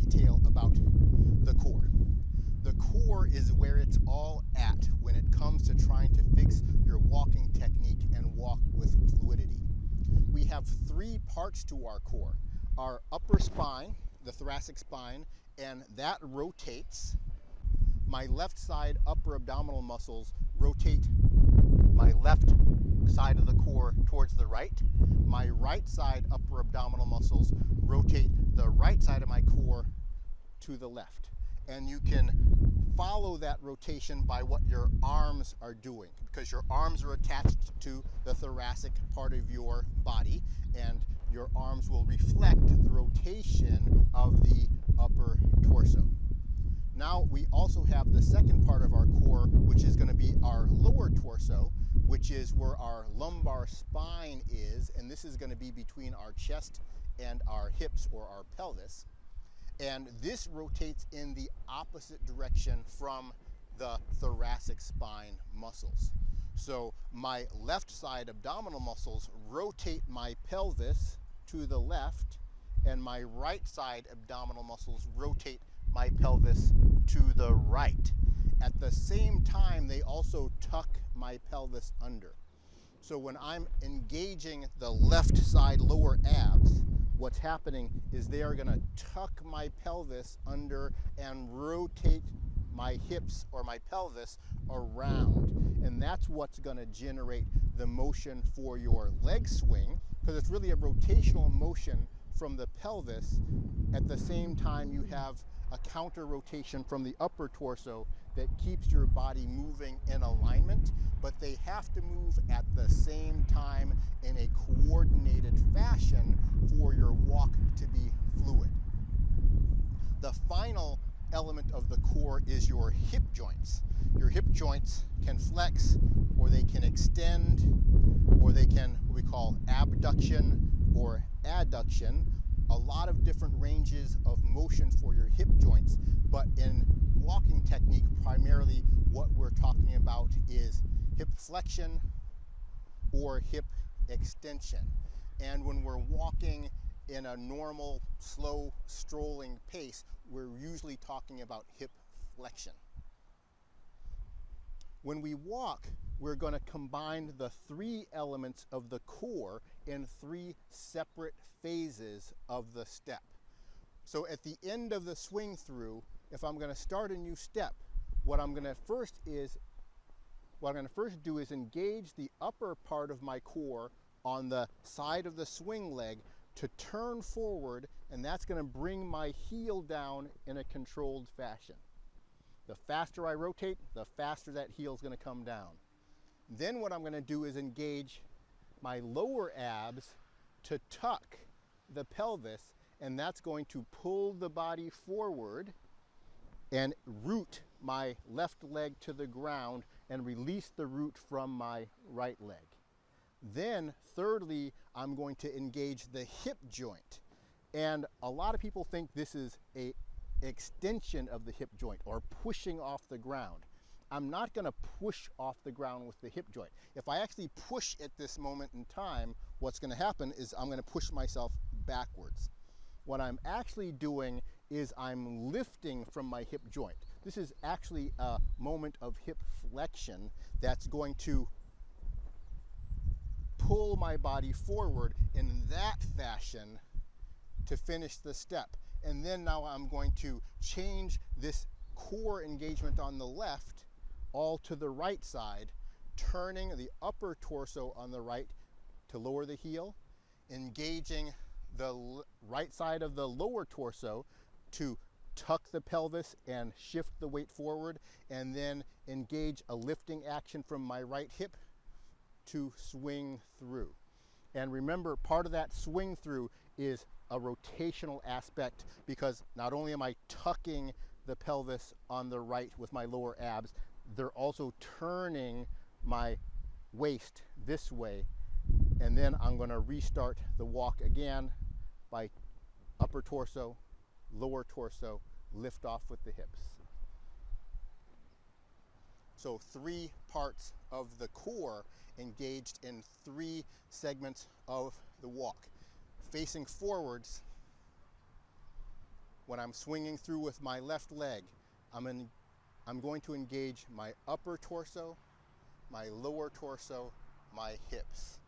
detail about the core. The core is where it's all at when it comes to trying to fix your walking technique and walk with fluidity. We have three parts to our core. Our upper spine, the thoracic spine, and that rotates. My left side upper abdominal muscles rotate my left side of the core towards the right. My right side upper abdominal muscles rotate the right side of my core to the left. And you can follow that rotation by what your arms are doing, because your arms are attached to the thoracic part of your body, and your arms will reflect the rotation of the upper torso. Now we also have the second part of our core, which is going to be our lower torso, which is where our lumbar spine is, and this is going to be between our chest and our hips or our pelvis. And this rotates in the opposite direction from the thoracic spine muscles. So my left side abdominal muscles rotate my pelvis to the left, and my right side abdominal muscles rotate my pelvis to the right. At the same time, they also tuck my pelvis under. So when I'm engaging the left side lower abs, what's happening is they are going to tuck my pelvis under and rotate my hips or my pelvis around. And that's what's going to generate the motion for your leg swing, because it's really a rotational motion from the pelvis. At the same time, you have a counter rotation from the upper torso that keeps your body moving in alignment, but they have to move at the same time in a coordinated fashion for your walk to be fluid. The final element of the core is your hip joints. Your hip joints can flex, or they can extend, or they can, what we call abduction or adduction. A lot of different ranges of motion for your hip joints, but in walking technique, primarily what we're talking about is hip flexion or hip extension. And when we're walking in a normal, slow, strolling pace, we're usually talking about hip flexion. When we walk, we're going to combine the three elements of the core in three separate phases of the step. So at the end of the swing through, if I'm going to start a new step, what I'm going to first do is engage the upper part of my core on the side of the swing leg to turn forward, and that's going to bring my heel down in a controlled fashion. The faster I rotate, the faster that heel is going to come down. Then what I'm going to do is engage my lower abs to tuck the pelvis, and that's going to pull the body forward and root my left leg to the ground and release the root from my right leg. Then thirdly, I'm going to engage the hip joint. And a lot of people think this is a extension of the hip joint or pushing off the ground. I'm not going to push off the ground with the hip joint. If I actually push at this moment in time, what's going to happen is I'm going to push myself backwards. What I'm actually doing is I'm lifting from my hip joint. This is actually a moment of hip flexion that's going to pull my body forward in that fashion to finish the step. And then now I'm going to change this core engagement on the left all to the right side, turning the upper torso on the right to lower the heel, engaging the right side of the lower torso to tuck the pelvis and shift the weight forward, and then engage a lifting action from my right hip to swing through. And remember, part of that swing through is a rotational aspect, because not only am I tucking the pelvis on the right with my lower abs, they're also turning my waist this way. And then I'm going to restart the walk again by upper torso, lower torso, lift off with the hips. So three parts of the core engaged in three segments of the walk. Facing forwards, When I'm swinging through with my left leg, I'm going to engage my upper torso, my lower torso, my hips.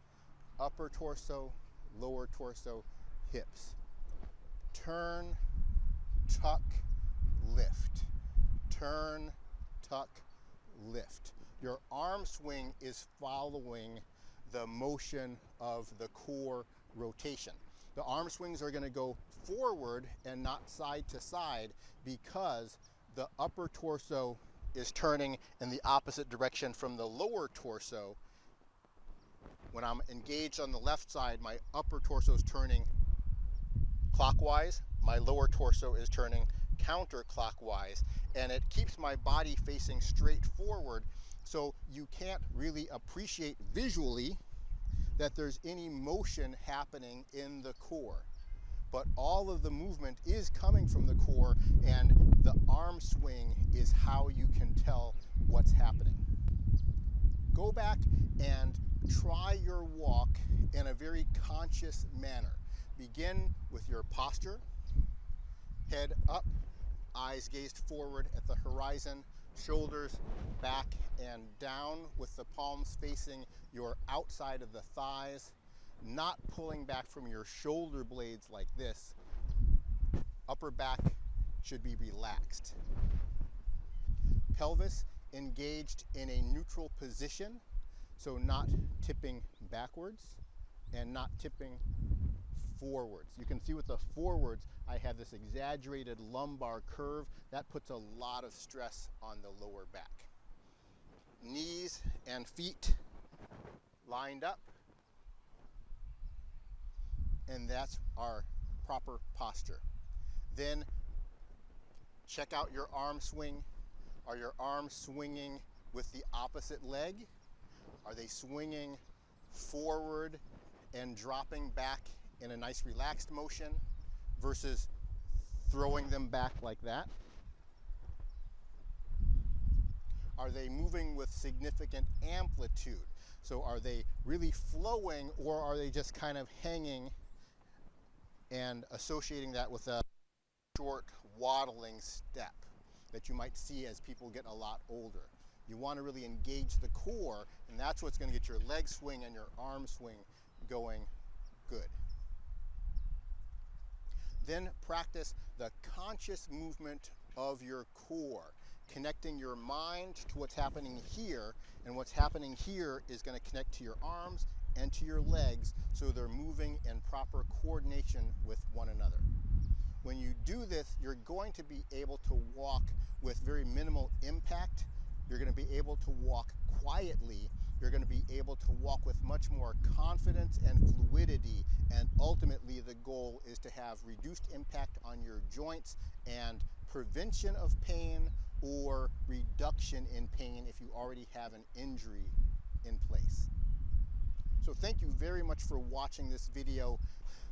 Upper torso, lower torso, hips. Turn, tuck, lift. Turn, tuck, lift. Your arm swing is following the motion of the core rotation. The arm swings are going to go forward and not side to side because the upper torso is turning in the opposite direction from the lower torso. When I'm engaged on the left side, my upper torso is turning clockwise, my lower torso is turning counterclockwise, and it keeps my body facing straight forward, so you can't really appreciate visually that there's any motion happening in the core. But all of the movement is coming from the core, and the arm swing is how you can tell what's happening. Go back and try your walk in a very conscious manner. Begin with your posture, head up, eyes gazed forward at the horizon, shoulders back and down with the palms facing your outside of the thighs, not pulling back from your shoulder blades like this. Upper back should be relaxed. Pelvis engaged in a neutral position, so not tipping backwards and not tipping forwards. You can see with the forwards, I have this exaggerated lumbar curve. That puts a lot of stress on the lower back. Knees and feet lined up, and that's our proper posture. Then check out your arm swing. Are your arms swinging with the opposite leg? Are they swinging forward and dropping back in a nice relaxed motion versus throwing them back like that? Are they moving with significant amplitude? So are they really flowing, or are they just kind of hanging and associating that with a short waddling step that you might see as people get a lot older? You want to really engage the core, and that's what's going to get your leg swing and your arm swing going good. Then practice the conscious movement of your core, connecting your mind to what's happening here, and what's happening here is going to connect to your arms and to your legs, so they're moving in proper coordination with one another. When you do this, you're going to be able to walk with very minimal impact. You're going to be able to walk quietly. You're going to be able to walk with much more confidence and fluidity, and ultimately the goal is to have reduced impact on your joints and prevention of pain or reduction in pain if you already have an injury in place. So thank you very much for watching this video.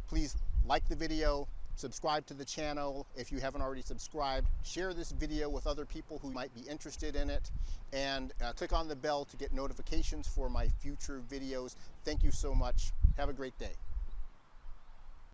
Please like the video, subscribe to the channel if you haven't already subscribed, share this video with other people who might be interested in it, and click on the bell to get notifications for my future videos. Thank you so much. Have a great day.